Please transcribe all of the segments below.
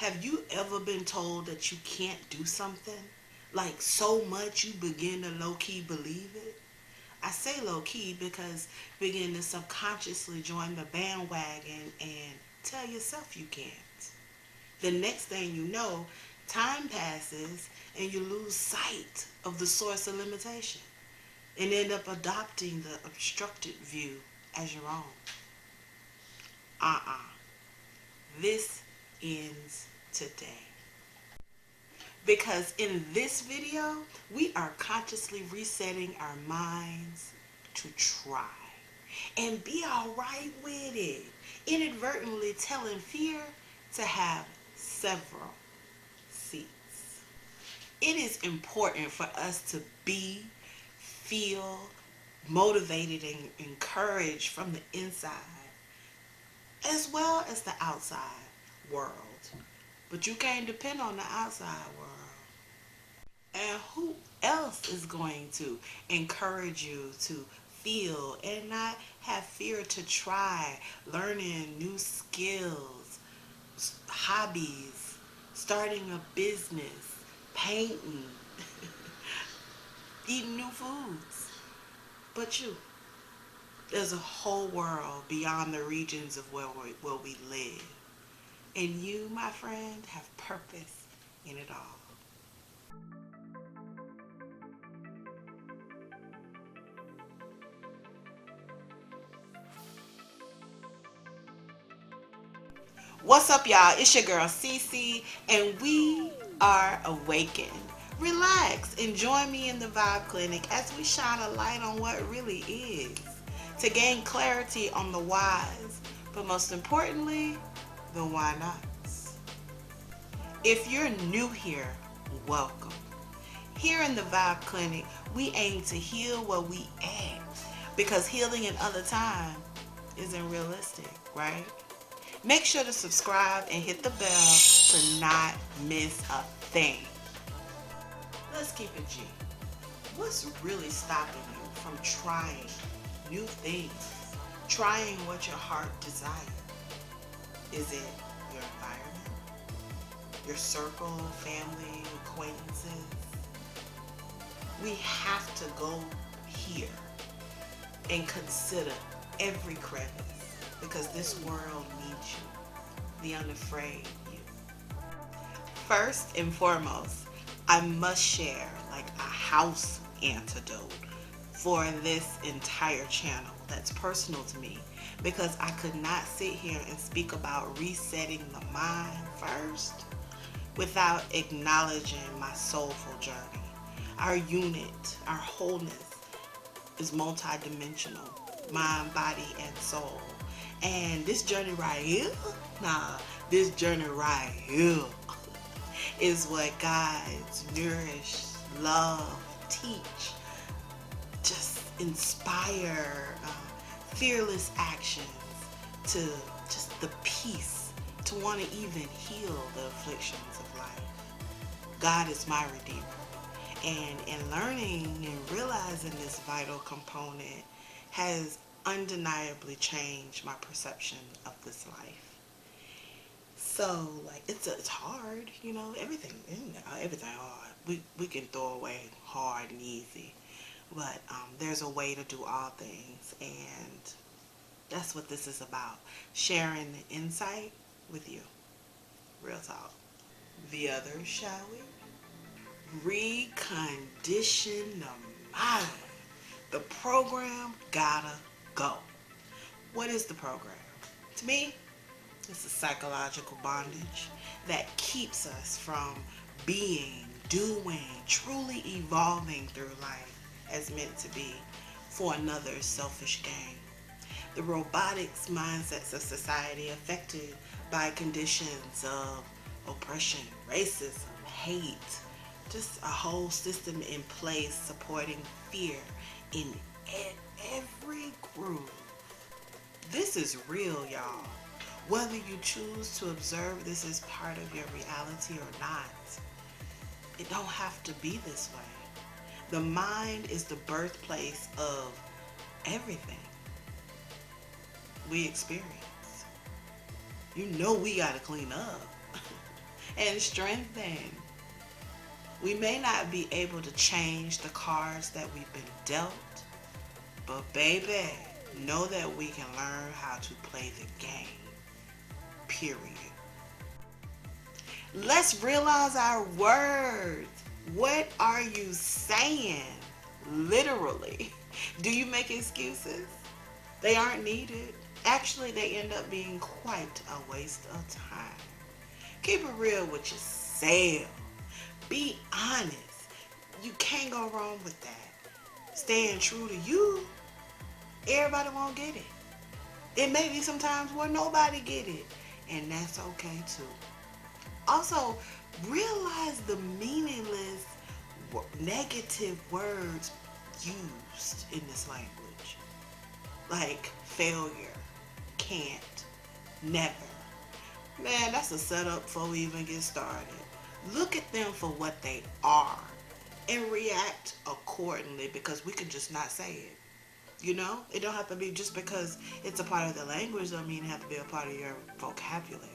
Have you ever been told that you can't do something? Like so much you begin to low-key believe it? I say low-key because you begin to subconsciously join the bandwagon and tell yourself you can't. The next thing you know, time passes and you lose sight of the source of limitation and end up adopting the obstructed view as your own. This ends today. Because in this video, we are consciously resetting our minds to try and be alright with it. Inadvertently telling fear to have several seats. It is important for us to be, feel motivated and encouraged from the inside as well as the outside world. But you can't depend on the outside world. And who else is going to encourage you to feel and not have fear to try learning new skills, hobbies, starting a business, painting, eating new foods? But you. There's a whole world beyond the regions of where we live. And you, my friend, have purpose in it all. What's up, y'all? It's your girl Cece, and we are awakened. Relax and join me in the Vibe Clinic as we shine a light on what really is, to gain clarity on the whys, but most importantly, the why nots. If you're new here, welcome. Here in the Vibe Clinic, we aim to heal where we at, because healing another time isn't realistic, right? Make sure to subscribe and hit the bell to not miss a thing. Let's keep it G. What's really stopping you from trying new things? Trying what your heart desires? Is it your environment? Your circle, family, acquaintances? We have to go here and consider every crevice, because this world needs you, the unafraid you. First and foremost, I must share like a house antidote for this entire channel that's personal to me, because I could not sit here and speak about resetting the mind first without acknowledging my soulful journey. Our unit, our wholeness is multidimensional, mind, body, and soul. And this journey right here, this journey right here is what guides, nourish, love, teach, just inspire fearless actions to just the peace, to want to even heal the afflictions of life. God is my redeemer. And in learning and realizing this vital component has undeniably changed my perception of this life. So like it's hard, everything hard. We can throw away hard and easy, but there's a way to do all things, and that's what this is about, sharing the insight with you. Real talk. The others, shall we? Recondition the mind. The program gotta go. What is the program? To me, it's a psychological bondage that keeps us from being, doing, truly evolving through life as meant to be for another's selfish gain. The robotics mindsets of society affected by conditions of oppression, racism, hate, just a whole system in place supporting fear in every group. This is real, y'all. Whether you choose to observe this as part of your reality or not, it don't have to be this way. The mind is the birthplace of everything we experience. We gotta clean up. and strengthen. We may not be able to change the cards that we've been dealt, but baby, know that we can learn how to play the game. Period. Let's realize our words. What are you saying? Literally. Do you make excuses? They aren't needed. Actually, they end up being quite a waste of time. Keep it real with yourself. Be honest. You can't go wrong with that. Staying true to you, everybody won't get it. It may be sometimes where nobody get it, and that's okay too. Also, realize the meaningless negative words used in this language. Like failure, can't, never. Man, that's a setup before we even get started. Look at them for what they are and react accordingly, because we can just not say it. You know, it don't have to be just because it's a part of the language, don't mean it have to be a part of your vocabulary.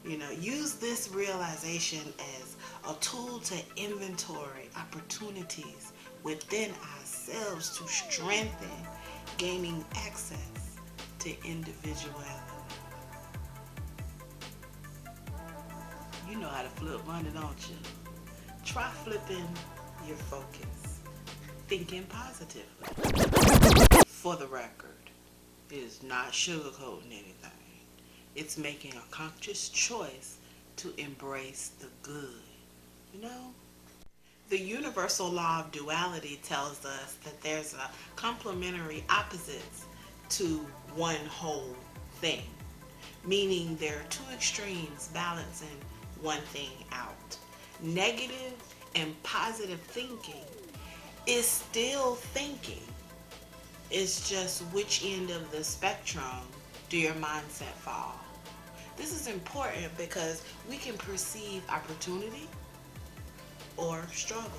You know, use this realization as a tool to inventory opportunities within ourselves to strengthen gaining access to individuality. You know how to flip money, don't you? Try flipping your focus. Thinking positively. For the record, it is not sugarcoating anything. It's making a conscious choice to embrace the good. You know? The universal law of duality tells us that there's a complementary opposites to one whole thing. Meaning there are two extremes balancing one thing out. Negative and positive thinking is still thinking. It's just which end of the spectrum do your mindset fall. This is important because we can perceive opportunity or struggle,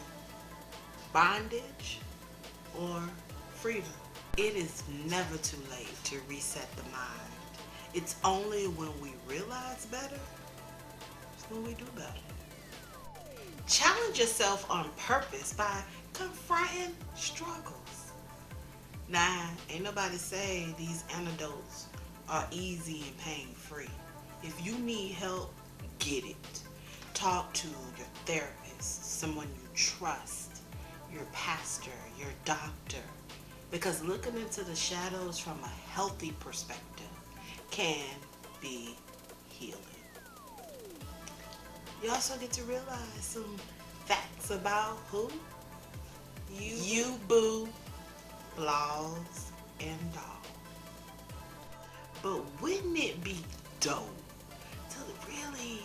bondage or freedom. It is never too late to reset the mind. It's only when we realize better, it's when we do better. Challenge yourself on purpose by confronting struggles. Now, ain't nobody say these antidotes are easy and pain-free. If you need help, get it. Talk to your therapist, someone you trust, your pastor, your doctor. Because looking into the shadows from a healthy perspective can be healing. You also get to realize some facts about who? You, boo, flaws, and all. But wouldn't it be dope to really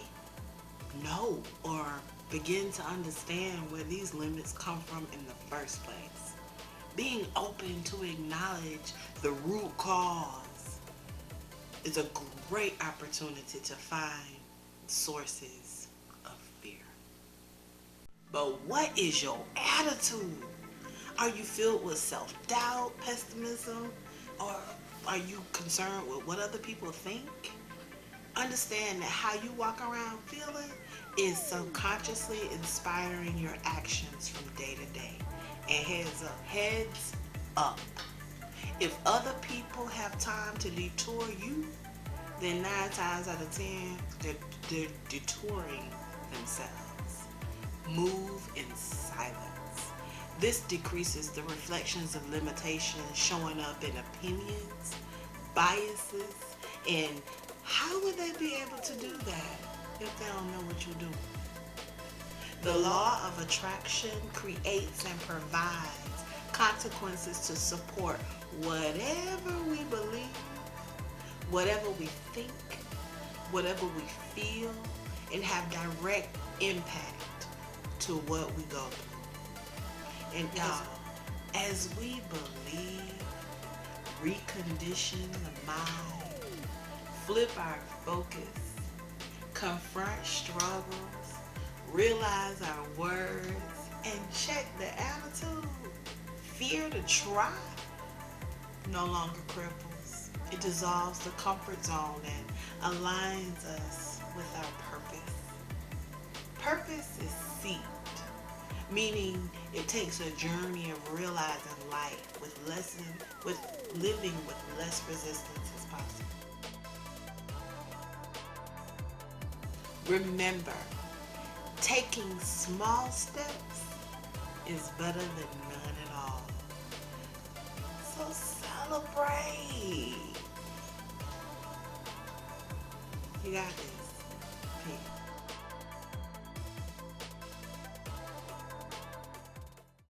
know or begin to understand where these limits come from in the first place? Being open to acknowledge the root cause is a great opportunity to find sources of fear. But what is your attitude? Are you filled with self-doubt, pessimism, or are you concerned with what other people think? Understand that how you walk around feeling is subconsciously inspiring your actions from day to day. And heads up. If other people have time to detour you, then 9 times out of 10, they're detouring themselves. Move in silence. This decreases the reflections of limitations showing up in opinions, biases, and how would they be able to do that if they don't know what you're doing? The law of attraction creates and provides consequences to support whatever we believe, whatever we think, whatever we feel, and have direct impact to what we go through. And y'all, as we believe, recondition the mind, flip our focus, confront struggles, realize our words, and check the attitude, fear to try no longer cripples. It dissolves the comfort zone and aligns us with our purpose. Purpose is seeked, meaning it takes a journey of realizing life with living with less resistance as possible. Remember, taking small steps is better than none at all. So celebrate. You got this.